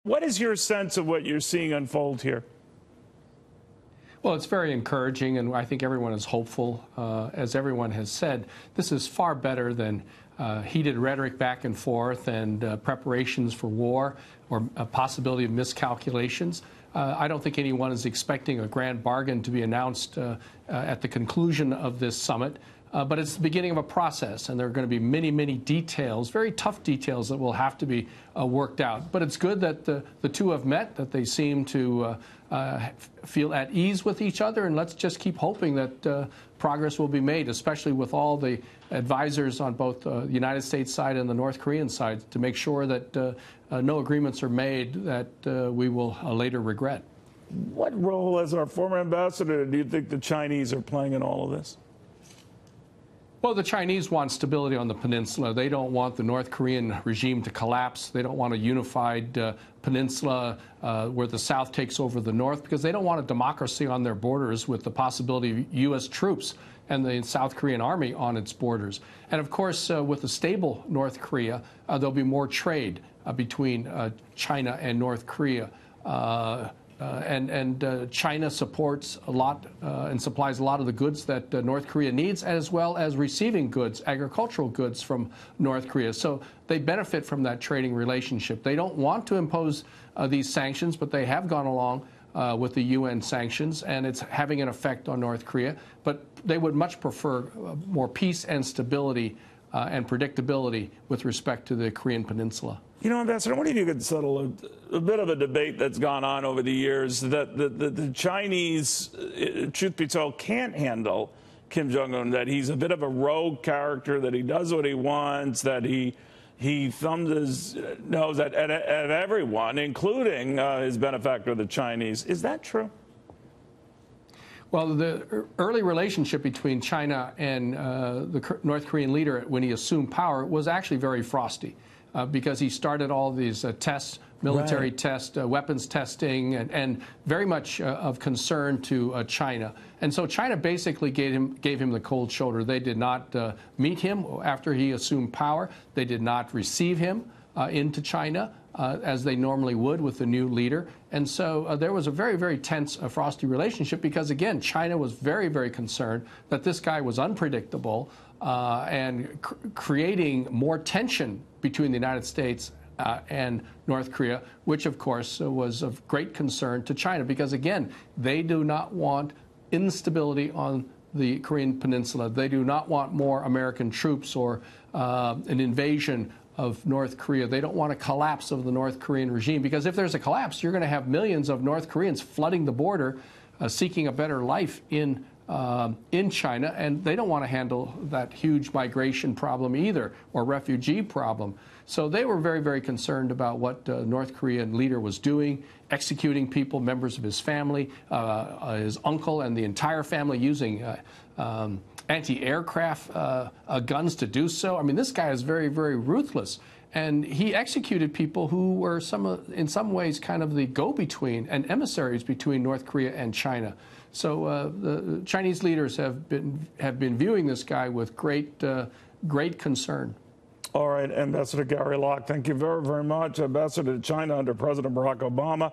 What is your sense of what you're seeing unfold here? Well, it's very encouraging, and I think everyone is hopeful. As everyone has said, this is far better than heated rhetoric back and forth and preparations for war or a possibility of miscalculations. I don't think anyone is expecting a grand bargain to be announced at the conclusion of this summit. But it's the beginning of a process, and there are going to be many, many details, very tough details that will have to be worked out. But it's good that the two have met, that they seem to feel at ease with each other, and let's just keep hoping that progress will be made, especially with all the advisors on both the United States side and the North Korean side, to make sure that no agreements are made that we will later regret. What role, as our former ambassador, do you think the Chinese are playing in all of this? Well, the Chinese want stability on the peninsula. They don't want the North Korean regime to collapse. They don't want a unified peninsula where the South takes over the North, because they don't want a democracy on their borders with the possibility of U.S. troops and the South Korean army on its borders. And, of course, with a stable North Korea, there'll be more trade between China and North Korea. China supports a lot and supplies a lot of the goods that North Korea needs, as well as receiving goods, agricultural goods from North Korea. So they benefit from that trading relationship. They don't want to impose these sanctions, but they have gone along with the UN sanctions, and it's having an effect on North Korea. But they would much prefer more peace and stability and predictability with respect to the Korean Peninsula. You know, Ambassador, I wonder if you could settle a bit of a debate that's gone on over the years that the Chinese, truth be told, can't handle Kim Jong-un, that he's a bit of a rogue character, that he does what he wants, that he thumbs his nose at everyone, including his benefactor, the Chinese. Is that true? Well, the early relationship between China and the North Korean leader when he assumed power was actually very frosty. Because he started all these tests, military tests, weapons testing, and very much of concern to China. And so China basically gave him the cold shoulder. They did not meet him after he assumed power. They did not receive him into China as they normally would with the new leader. And so there was a very, very tense, frosty relationship because, again, China was very, very concerned that this guy was unpredictable and creating more tension between the United States and North Korea, which, of course, was of great concern to China because, again, they do not want instability on the Korean Peninsula. They do not want more American troops or an invasion of North Korea. They don't want a collapse of the North Korean regime, because if there's a collapse, you're going to have millions of North Koreans flooding the border, seeking a better life in China, and they don't want to handle that huge migration problem either, or refugee problem. So they were very, very concerned about what the North Korean leader was doing, executing people, members of his family, his uncle and the entire family, using anti-aircraft guns to do so. I mean, this guy is very, very ruthless. And he executed people who were in some ways kind of the go-between and emissaries between North Korea and China. So the Chinese leaders have been viewing this guy with great concern. All right, Ambassador Gary Locke, thank you very, very much. Ambassador to China under President Barack Obama.